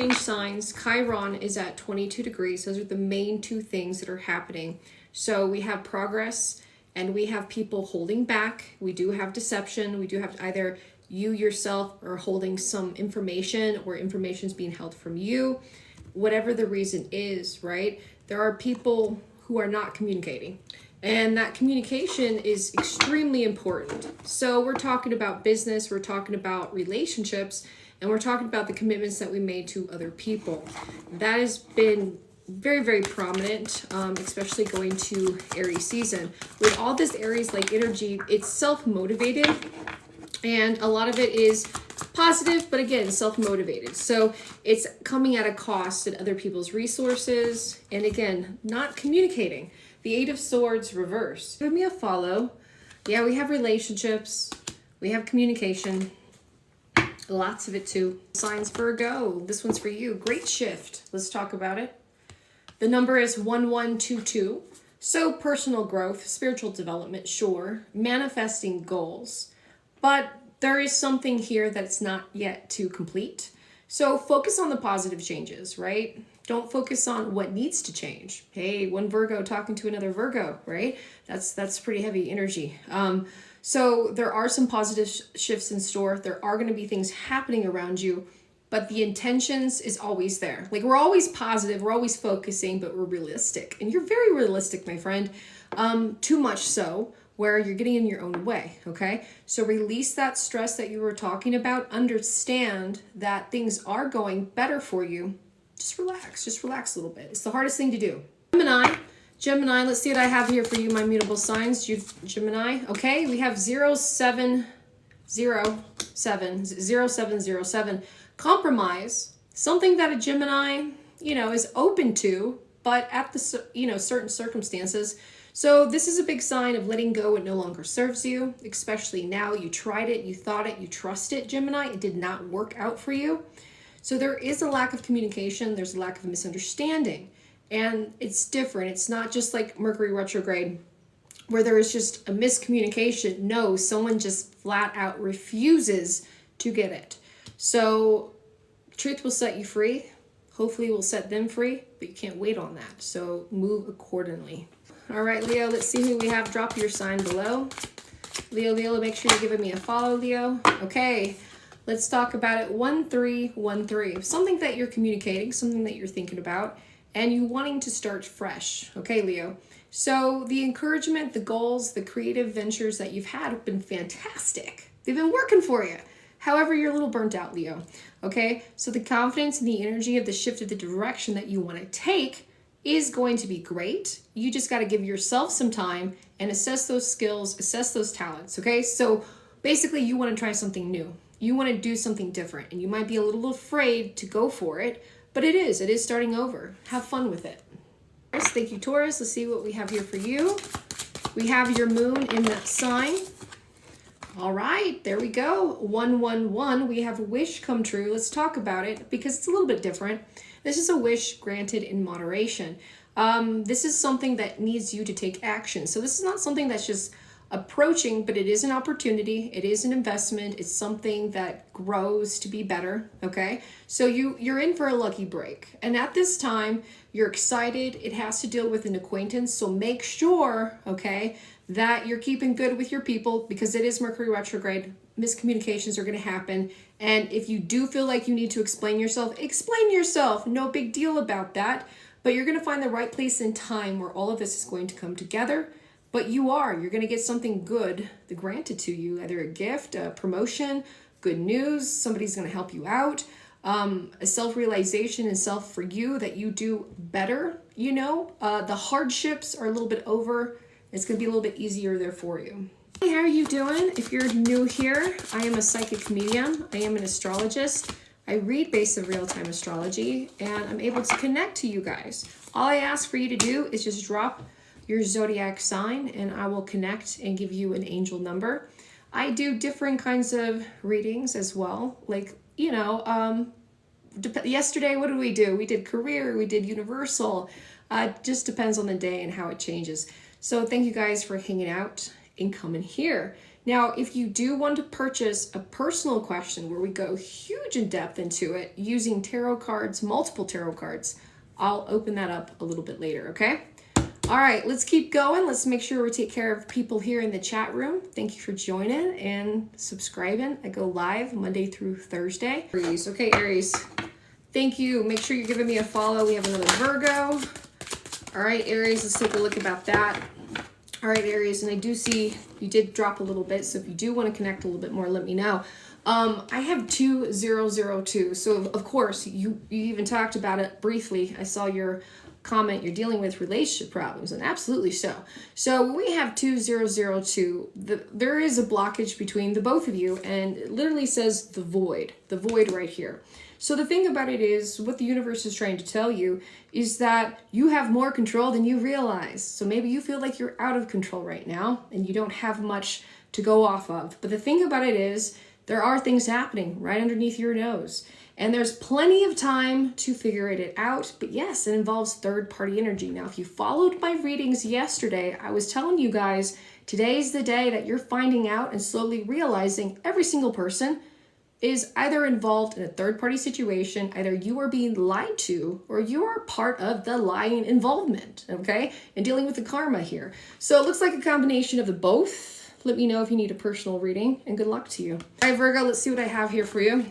Change signs, Chiron is at 22 degrees. Those are the main two things that are happening. So we have progress and we have people holding back. We do have deception. We do have either you yourself are holding some information or information is being held from you. Whatever the reason is, right? There are people who are not communicating. And that communication is extremely important. So we're talking about business, we're talking about relationships, and we're talking about the commitments that we made to other people. That has been very, very prominent, especially going to Aries season. With all this Aries-like energy, it's self-motivated, and a lot of it is positive, but again, self-motivated. So it's coming at a cost at other people's resources, and again, not communicating. The Eight of Swords reverse. Give me a follow. Yeah, we have relationships, we have communication. Lots of it too. Signs Virgo. This one's for you. Great shift. Let's talk about it. The number is 1122. So personal growth, spiritual development, sure. Manifesting goals. But there is something here that's not yet to complete. So focus on the positive changes, right? Don't focus on what needs to change. Hey, one Virgo talking to another Virgo, right? That's pretty heavy energy. So there are some positive shifts in store. There are going to be things happening around you, but the intentions is always there. Like, we're always positive, we're always focusing, but we're realistic. And you're very realistic, my friend. Too much so, where you're getting in your own way, okay? So release that stress that you were talking about. Understand that things are going better for you. Just relax a little bit. It's the hardest thing to do. Gemini, let's see what I have here for you, my mutable signs. Gemini, okay, we have 0707. Compromise, something that a Gemini, is open to, but at the, certain circumstances. So this is a big sign of letting go what no longer serves you, especially now. You tried it, you thought it, you trust it, Gemini. It did not work out for you. So there is a lack of communication. There's a lack of misunderstanding. And it's different. It's not just like Mercury retrograde where there is just a miscommunication. No, someone just flat out refuses to get it. So truth will set you free. Hopefully will set them free, but you can't wait on that. So move accordingly. All right, Leo, let's see who we have. Drop your sign below. Leo, make sure you're giving me a follow, Leo. Okay, let's talk about it. 1313. Something that you're communicating, something that you're thinking about, and you wanting to start fresh. Okay, Leo. So the encouragement, the goals, the creative ventures that you've had have been fantastic. They've been working for you. However, you're a little burnt out, Leo. Okay, so the confidence and the energy of the shift of the direction that you want to take is going to be great. You just got to give yourself some time and assess those skills, assess those talents. Okay, so basically you want to try something new. You want to do something different, and you might be a little afraid to go for it, but it is starting over. Have fun with it. Thank you, Taurus. Let's see what we have here for you. We have your moon in that sign. All right, there we go. 111. We have a wish come true. Let's talk about it because it's a little bit different. This is a wish granted in moderation. This is something that needs you to take action. So this is not something that's just approaching, but it is an opportunity. It is an investment. It's something that grows to be better. Okay, so you're in for a lucky break, and at this time you're excited. It has to deal with an acquaintance, so make sure, okay, that you're keeping good with your people because it is Mercury retrograde. Miscommunications are going to happen, and if you do feel like you need to explain yourself, no big deal about that. But you're going to find the right place and time where all of this is going to come together. But you're going to get something good granted to you, either a gift, a promotion, good news, somebody's going to help you out, a self-realization and self for you that you do better, the hardships are a little bit over. It's going to be a little bit easier there for you. Hey, how are you doing? If you're new here, I am a psychic medium. I am an astrologist. I read based on real-time astrology, and I'm able to connect to you guys. All I ask for you to do is just drop your zodiac sign and I will connect and give you an angel number. I do different kinds of readings as well. Like, yesterday, what did we do? We did career, we did universal. Just depends on the day and how it changes. So thank you guys for hanging out and coming here. Now, if you do want to purchase a personal question where we go huge in depth into it using tarot cards, multiple tarot cards, I'll open that up a little bit later, okay? All right, let's keep going. Let's make sure we take care of people here in the chat room. Thank you for joining and subscribing. I go live Monday through Thursday. Aries, okay, Aries. Thank you. Make sure you're giving me a follow. We have another Virgo. All right, Aries, let's take a look about that. All right, Aries, and I do see you did drop a little bit, so if you do want to connect a little bit more, let me know. I have 2002, so of course, you even talked about it briefly. I saw your comment, you're dealing with relationship problems, and absolutely so. So when we have 2002, there is a blockage between the both of you, and it literally says the void right here. So the thing about it is, what the universe is trying to tell you is that you have more control than you realize. So maybe you feel like you're out of control right now, and you don't have much to go off of. But the thing about it is, there are things happening right underneath your nose. And there's plenty of time to figure it out. But yes, it involves third-party energy. Now, if you followed my readings yesterday, I was telling you guys, today's the day that you're finding out and slowly realizing every single person is either involved in a third-party situation, either you are being lied to, or you are part of the lying involvement, okay? And dealing with the karma here. So it looks like a combination of the both. Let me know if you need a personal reading, and good luck to you. All right, Virgo, let's see what I have here for you.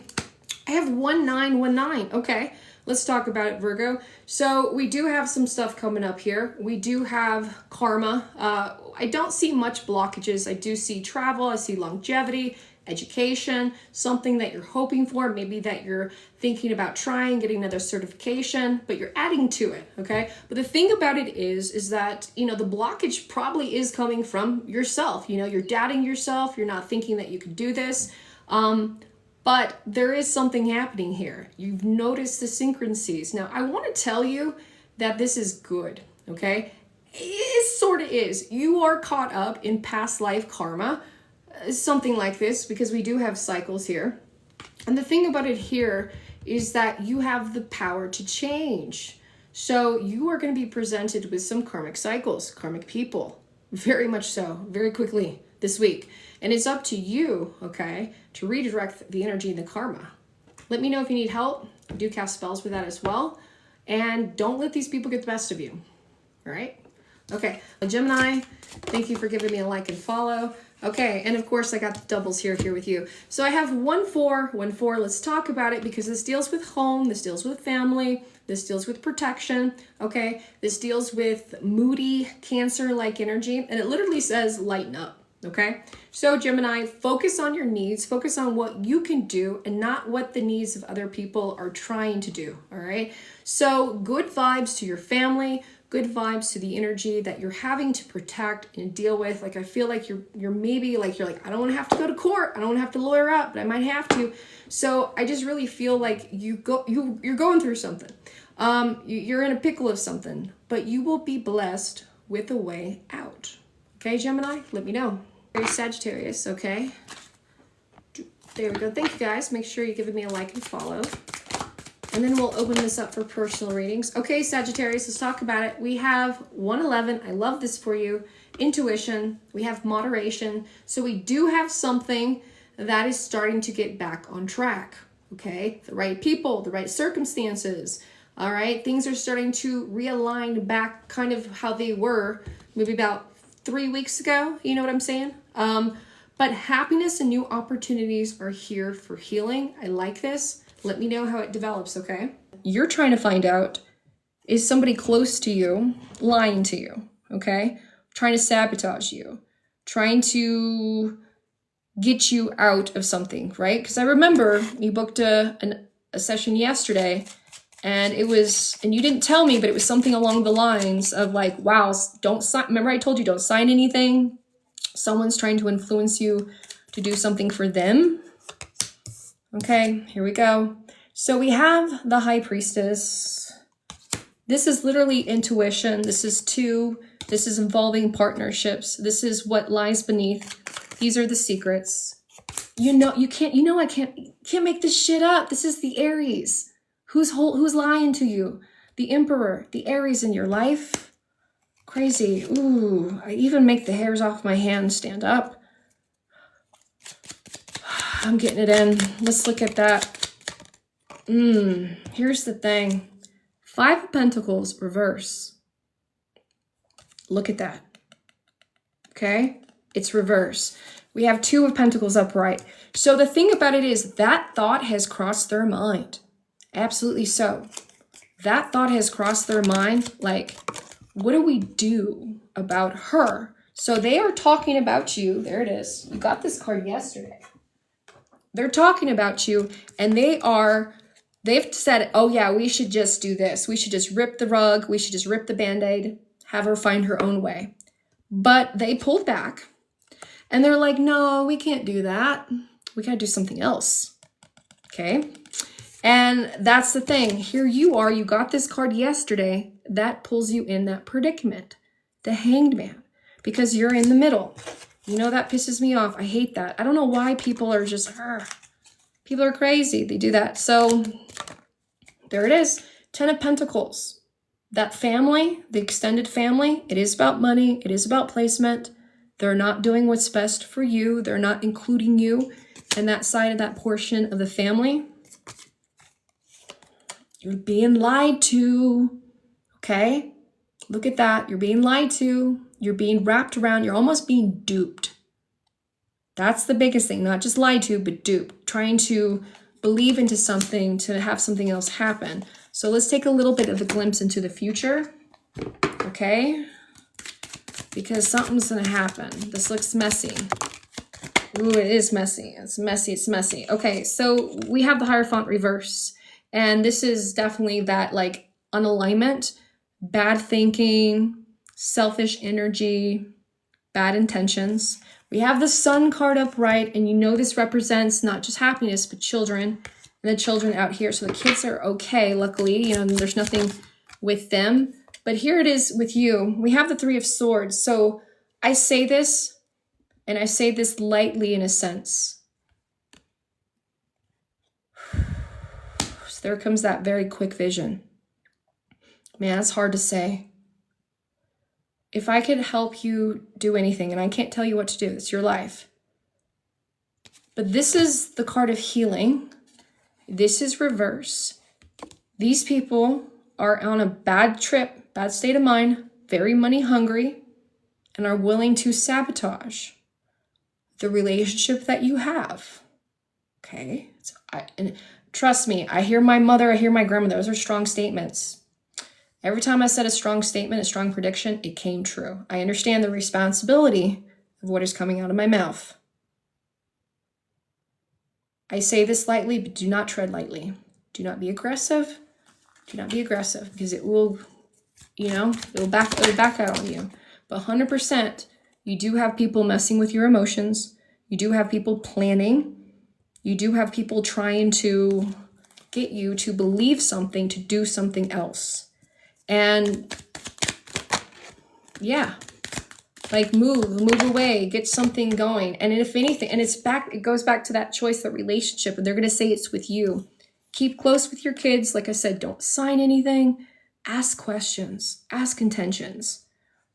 I have 1919. Okay, let's talk about it, Virgo. So we do have some stuff coming up here. We do have karma. I don't see much blockages. I do see travel. I see longevity, education, something that you're hoping for, maybe that you're thinking about trying, getting another certification, but you're adding to it, okay? But the thing about it is that, the blockage probably is coming from yourself. You're doubting yourself. You're not thinking that you could do this. But there is something happening here. You've noticed the synchronicities. Now, I want to tell you that this is good, okay? It sort of is. You are caught up in past life karma, something like this, because we do have cycles here. And the thing about it here is that you have the power to change. So you are going to be presented with some karmic cycles, karmic people, very much so, very quickly this week. And it's up to you, okay, to redirect the energy and the karma. Let me know if you need help. I do cast spells with that as well. And don't let these people get the best of you. All right? Okay. Gemini, thank you for giving me a like and follow. Okay, and of course I got the doubles here with you. So I have 1-4. Let's talk about it because this deals with home, this deals with family, this deals with protection, okay? This deals with moody, Cancer-like energy, and it literally says lighten up. Okay, so Gemini, focus on your needs, focus on what you can do and not what the needs of other people are trying to do, all right? So good vibes to your family, good vibes to the energy that you're having to protect and deal with. Like, I feel like you're maybe like, I don't want to have to go to court, I don't want to have to lawyer up, but I might have to. So I just really feel like you're going through something. You're in a pickle of something, but you will be blessed with a way out. Okay, Gemini, let me know. Sagittarius, okay? There we go. Thank you, guys. Make sure you're giving me a like and follow. And then we'll open this up for personal readings. Okay, Sagittarius, let's talk about it. We have 111. I love this for you. Intuition. We have moderation. So we do have something that is starting to get back on track, okay? The right people, the right circumstances, all right? Things are starting to realign back kind of how they were maybe about 3 weeks ago, you know what I'm saying? But happiness and new opportunities are here for healing. I like this. Let me know how it develops, okay? You're trying to find out, is somebody close to you lying to you, okay? Trying to sabotage you, trying to get you out of something, right? Because I remember you booked a session yesterday, and it was, and you didn't tell me, but it was something along the lines of like, wow, don't sign. Remember I told you don't sign anything. Someone's trying to influence you to do something for them. Okay, here we go. So we have the High Priestess. This is literally intuition. This is this is involving partnerships. This is what lies beneath. These are the secrets. I can't make this shit up. This is the Aries. Who's lying to you? The Emperor, the Aries in your life. Crazy. Ooh, I even make the hairs off my hands stand up. I'm getting it in. Let's look at that. Here's the thing. 5 of Pentacles reverse. Look at that. Okay? It's reverse. We have 2 of Pentacles upright. So the thing about it is that thought has crossed their mind. Absolutely so. That thought has crossed their mind. Like, what do we do about her? So they are talking about you. There it is. You got this card yesterday. They're talking about you, and they've said, oh yeah, we should just do this. We should just rip the rug. We should just rip the Band-Aid, have her find her own way. But they pulled back, and they're like, no, we can't do that. We got to do something else. Okay? And that's the thing. Here you are. You got this card yesterday. That pulls you in that predicament. The Hanged Man. Because you're in the middle. You know, that pisses me off. I hate that. I don't know why people are just, people are crazy. They do that. So there it is. 10 of Pentacles. That family, the extended family, it is about money. It is about placement. They're not doing what's best for you. They're not including you in that side of that portion of the family. You're being lied to. Okay? Look at that. You're being lied to. You're being wrapped around. You're almost being duped. That's the biggest thing. Not just lied to, but duped. Trying to believe into something to have something else happen. So let's take a little bit of a glimpse into the future. Okay? Because something's going to happen. This looks messy. Ooh, it is messy. It's messy. It's messy. Okay, so we have the Hierophant reverse. And this is definitely that, like, unalignment, bad thinking, selfish energy, bad intentions. We have the Sun card upright, and you know this represents not just happiness, but children, and the children out here. So the kids are okay, luckily. You know, there's nothing with them. But here it is with you. We have the 3 of Swords. So I say this, and I say this lightly in a sense. So there comes that very quick vision. Man, it's hard to say. If I could help you do anything, and I can't tell you what to do, it's your life. But this is the card of healing. This is reverse. These people are on a bad trip, bad state of mind, very money hungry, and are willing to sabotage the relationship that you have. Okay? And trust me, I hear my mother, I hear my grandmother. Those are strong statements. Every time I said a strong statement, a strong prediction, it came true. I understand the responsibility of what is coming out of my mouth. I say this lightly, but do not tread lightly. Do not be aggressive. Do not be aggressive, because it will, you know, it'll back out on you. But 100%, you do have people messing with your emotions. You do have people planning. You do have people trying to get you to believe something, to do something else. And yeah, like move away, get something going. And if anything, and it goes back to that choice, that relationship, and they're going to say it's with you. Keep close with your kids. Like I said, don't sign anything. Ask questions, ask intentions,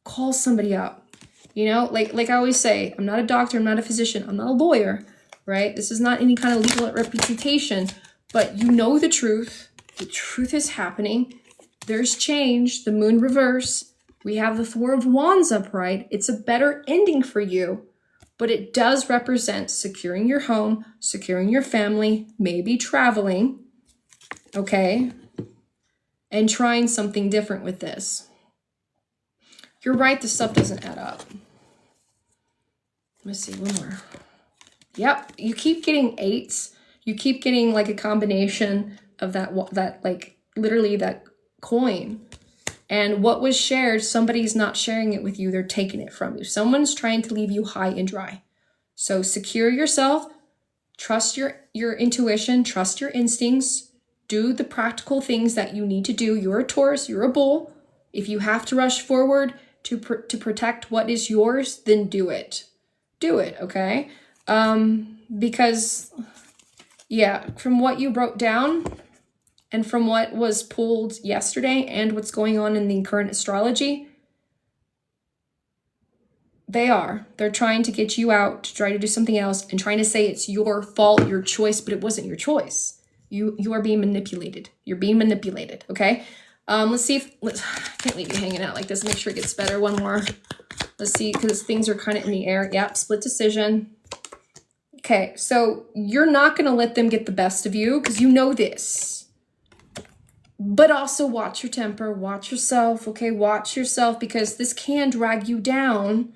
call somebody up. You know, like I always say, I'm not a doctor, I'm not a physician, I'm not a lawyer, right? This is not any kind of legal representation, but you know the truth. The truth is happening. There's change, the Moon reverse. We have the 4 of Wands upright. It's a better ending for you, but it does represent securing your home, securing your family, maybe traveling, okay? And trying something different with this. You're right, this stuff doesn't add up. Let's see, one more. Yep, you keep getting 8s. You keep getting like a combination of that like literally that coin. And what was shared, somebody's not sharing it with you. They're taking it from you. Someone's trying to leave you high and dry. So secure yourself. Trust your intuition. Trust your instincts. Do the practical things that you need to do. You're a Taurus. You're a bull. If you have to rush forward to protect what is yours, then do it. Do it, okay? Because, yeah, from what you wrote down and from what was pulled yesterday and what's going on in the current astrology, They are. They're trying to get you out to try to do something else and trying to say it's your fault, your choice, but it wasn't your choice. You are being manipulated. You're being manipulated, okay? Let's see if, I can't leave you hanging out like this. Make sure it gets better. One more. Let's see, because things are kind of in the air. Yep, split decision. Okay, so you're not going to let them get the best of you because you know this. But also watch your temper, watch yourself, okay? Watch yourself, because this can drag you down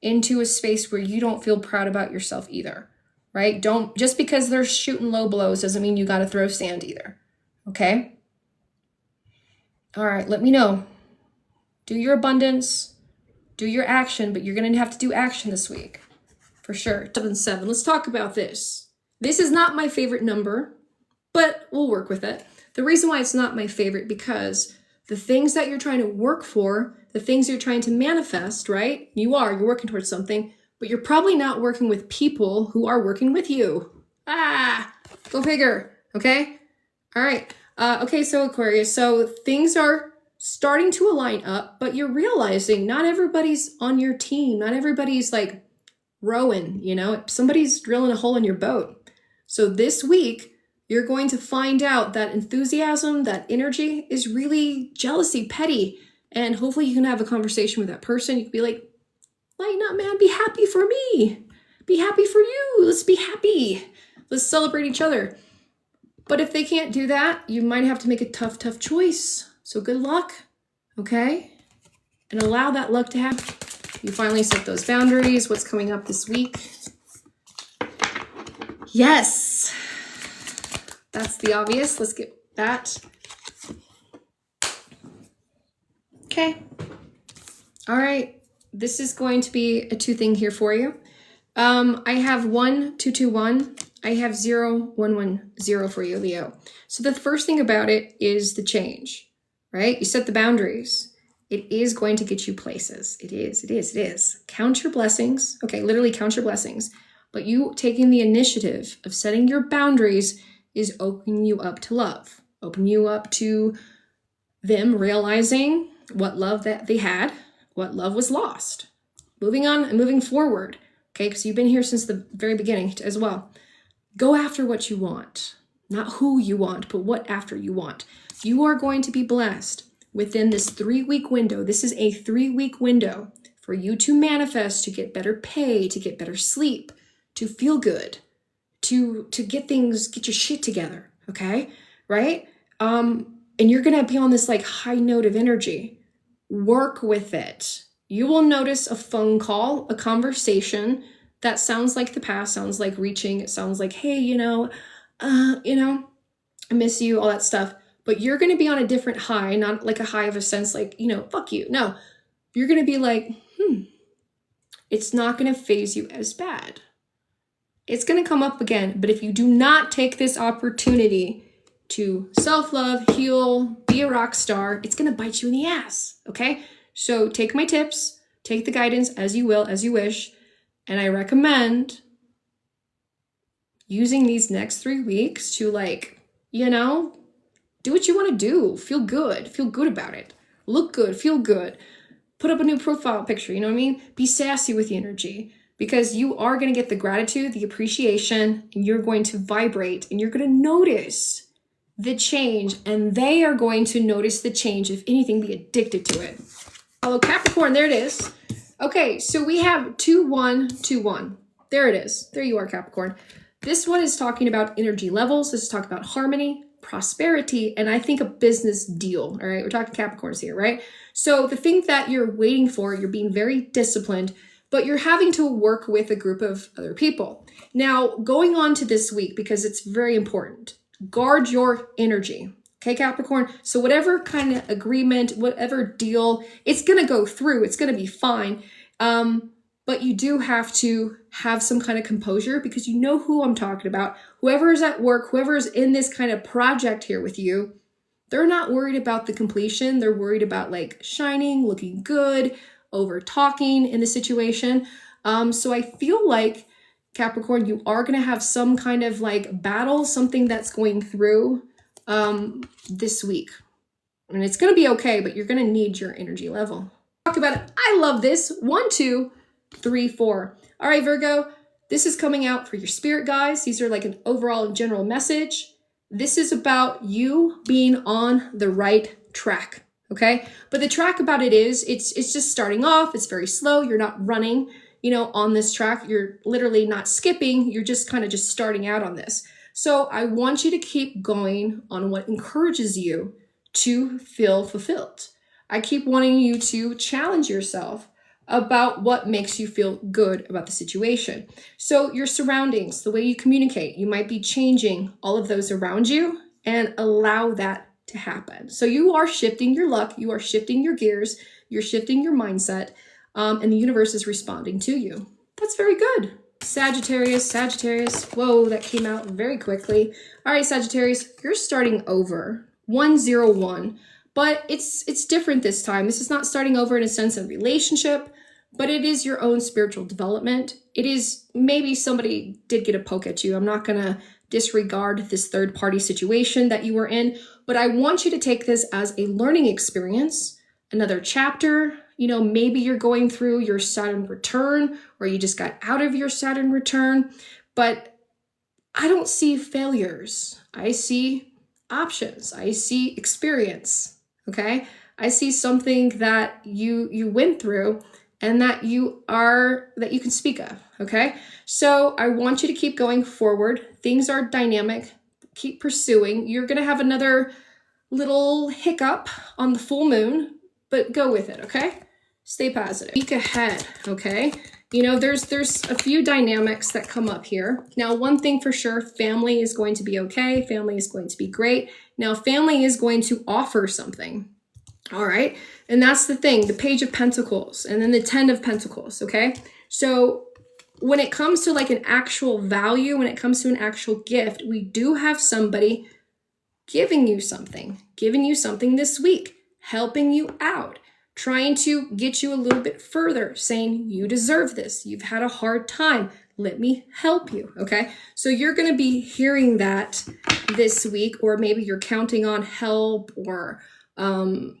into a space where you don't feel proud about yourself either, right? Don't, just because they're shooting low blows doesn't mean you got to throw sand either, okay? All right, let me know. Do your abundance, do your action, but you're going to have to do action this week for sure. 7-7, let's talk about this. This is not my favorite number, but we'll work with it. The reason why it's not my favorite, because the things that you're trying to work for, the things you're trying to manifest, right? You're working towards something, but you're probably not working with people who are working with you. Go figure, okay? All right. Okay, so Aquarius, so things are starting to align up, but you're realizing not everybody's on your team. Not everybody's like rowing, you know? Somebody's drilling a hole in your boat. So this week, you're going to find out that enthusiasm, that energy is really jealousy, petty. And hopefully you can have a conversation with that person. You can be like, lighten up, man. Be happy for me. Be happy for you. Let's be happy. Let's celebrate each other. But if they can't do that, you might have to make a tough choice. So good luck, okay? And allow that luck to happen. You finally set those boundaries. What's coming up this week? Yes. That's the obvious. Let's get that. Okay. All right. This is going to be a 2 thing here for you. I have 1, 2, 2, 1. I have 0, 1, 1, 0 for you, Leo. So the first thing about it is the change, right? You set the boundaries. It is going to get you places. It is. Count your blessings. Okay, literally count your blessings. But you taking the initiative of setting your boundaries is opening you up to love, opening you up to them realizing what love that they had, what love was lost. Moving on and moving forward, okay? Because you've been here since the very beginning as well. Go after what you want, not who you want, but what after you want. You are going to be blessed within this 3-week window. This is a 3-week window for you to manifest, to get better pay, to get better sleep, to feel good, to get your shit together, okay? Right? And you're going to be on this like high note of energy. Work with it. You will notice a phone call, a conversation that sounds like the past, sounds like reaching. It sounds like, hey, I miss you, all that stuff. But you're going to be on a different high, not like a high of a sense like, fuck you. No, you're going to be like, it's not going to phase you as bad. It's going to come up again. But if you do not take this opportunity to self-love, heal, be a rock star, it's going to bite you in the ass. Okay. So take my tips, take the guidance as you will, as you wish. And I recommend using these next 3 weeks to do what you want to do. Feel good about it. Look good, feel good. Put up a new profile picture, you know what I mean? Be sassy with the energy, because you are going to get the gratitude, the appreciation, and you're going to vibrate, and you're going to notice the change, and they are going to notice the change. If anything, be addicted to it. Hello, Capricorn, there it is. Okay, so we have 2, 1, 2, 1. There it is. There you are, Capricorn. This one is talking about energy levels. This is talking about harmony, prosperity, and I think a business deal. All right, we're talking Capricorns here, right? So the thing that you're waiting for, you're being very disciplined, but you're having to work with a group of other people. Now, going on to this week, because it's very important, guard your energy. Okay, Capricorn? So whatever kind of agreement, whatever deal, it's going to go through. It's going to be fine. But you do have to have some kind of composure, because you know who I'm talking about. Whoever is at work, whoever is in this kind of project here with you, they're not worried about the completion. They're worried about like shining, looking good, over talking in the situation. So I feel like, Capricorn, you are going to have some kind of like battle, something that's going through this week. And it's going to be okay, but you're going to need your energy level. Talk about it. I love this. 1, 2, 3, 4. All right, Virgo, this is coming out for your spirit guides. These are like an overall general message. This is about you being on the right track, okay? But the track about it is, it's just starting off. It's very slow. You're not running, on this track. You're literally not skipping. You're just kind of just starting out on this. So I want you to keep going on what encourages you to feel fulfilled. I keep wanting you to challenge yourself about what makes you feel good about the situation. So your surroundings, the way you communicate, you might be changing all of those around you, and allow that to happen. So you are shifting your luck, you are shifting your gears, you're shifting your mindset, and the universe is responding to you. That's very good. Sagittarius, whoa, that came out very quickly. All right, Sagittarius, you're starting over, 101. But it's different this time. This is not starting over in a sense of relationship, but it is your own spiritual development. It is maybe somebody did get a poke at you. I'm not going to disregard this third party situation that you were in, but I want you to take this as a learning experience, another chapter. Maybe you're going through your Saturn return, or you just got out of your Saturn return, but I don't see failures. I see options. I see experience. Okay, I see something that you went through and that you can speak of. Okay, so I want you to keep going forward. Things are dynamic. Keep pursuing. You're gonna have another little hiccup on the full moon, but go with it. Okay, stay positive. Week ahead. Okay, there's a few dynamics that come up here. Now, one thing for sure, family is going to be okay. Family is going to be great. Now, family is going to offer something. All right. And that's the thing, the Page of Pentacles and then the 10 of Pentacles. Okay. So when it comes to like an actual value, when it comes to an actual gift, we do have somebody giving you something this week, helping you out, trying to get you a little bit further, saying you deserve this. You've had a hard time. Let me help you. Okay. So you're going to be hearing that this week, or maybe you're counting on help, or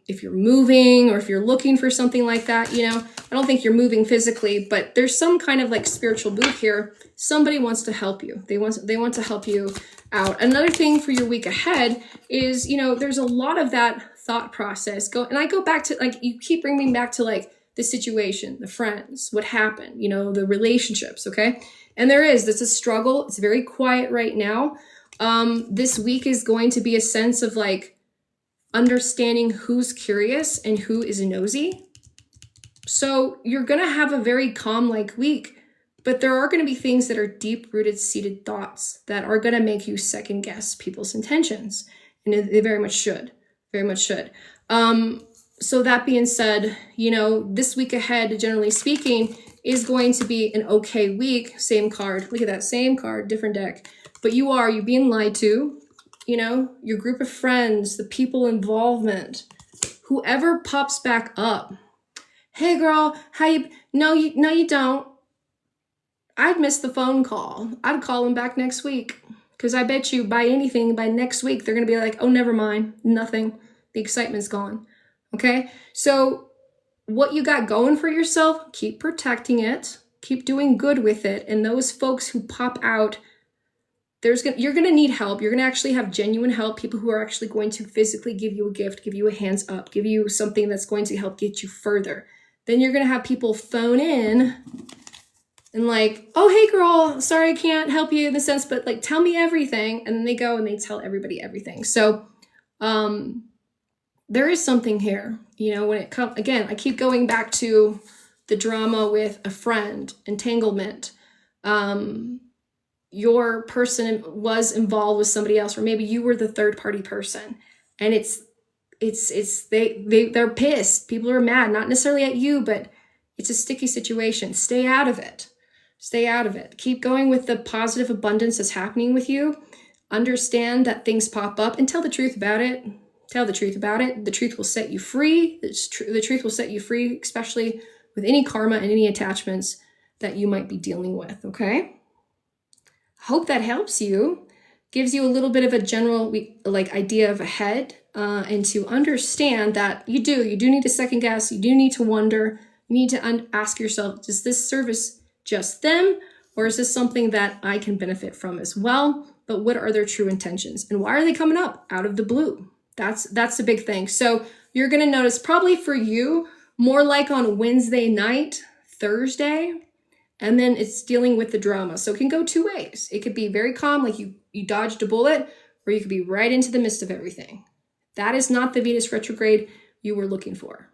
if you're moving, or if you're looking for something like that. I don't think you're moving physically, but there's some kind of like spiritual move here. Somebody wants to help you. They want to help you out. Another thing for your week ahead is, there's a lot of that thought process. And I go back to, like, you keep bringing me back to like the situation, the friends, what happened, the relationships. Okay. And there's a struggle. It's very quiet right now. This week is going to be a sense of like understanding who's curious and who is nosy. So you're going to have a very calm like week, but there are going to be things that are deep rooted seated thoughts that are going to make you second guess people's intentions. And they very much should. So that being said, this week ahead, generally speaking, is going to be an okay week. Same card. Look at that. Same card, different deck. But you're being lied to. Your group of friends, the people involvement, whoever pops back up. Hey girl, how you? No, you don't. I'd miss the phone call. I'd call them back next week. Because I bet you by next week, they're going to be like, oh, never mind. Nothing. The excitement's gone. Okay, so what you got going for yourself, keep protecting it, keep doing good with it. And those folks who pop out, you're going to need help. You're going to actually have genuine help, people who are actually going to physically give you a gift, give you a hands up, give you something that's going to help get you further. Then you're going to have people phone in and like, oh, hey girl, sorry I can't help you in the sense, but like, tell me everything. And then they go and they tell everybody everything. So, there is something here, when it comes, again, I keep going back to the drama with a friend, entanglement. Your person was involved with somebody else, or maybe you were the third party person, and they're pissed. People are mad, not necessarily at you, but it's a sticky situation. Stay out of it. Keep going with the positive abundance that's happening with you. Understand that things pop up and tell the truth about it. The truth will set you free. The truth will set you free, especially with any karma and any attachments that you might be dealing with, okay? Hope that helps you. Gives you a little bit of a general idea of ahead, and to understand that you do need to second guess. You do need to wonder. You need to ask yourself, does this service just them, or is this something that I can benefit from as well? But what are their true intentions? And why are they coming up out of the blue? That's the big thing. So you're going to notice probably for you, more like on Wednesday night, Thursday, and then it's dealing with the drama. So it can go two ways. It could be very calm, like you dodged a bullet, or you could be right into the midst of everything. That is not the Venus retrograde you were looking for.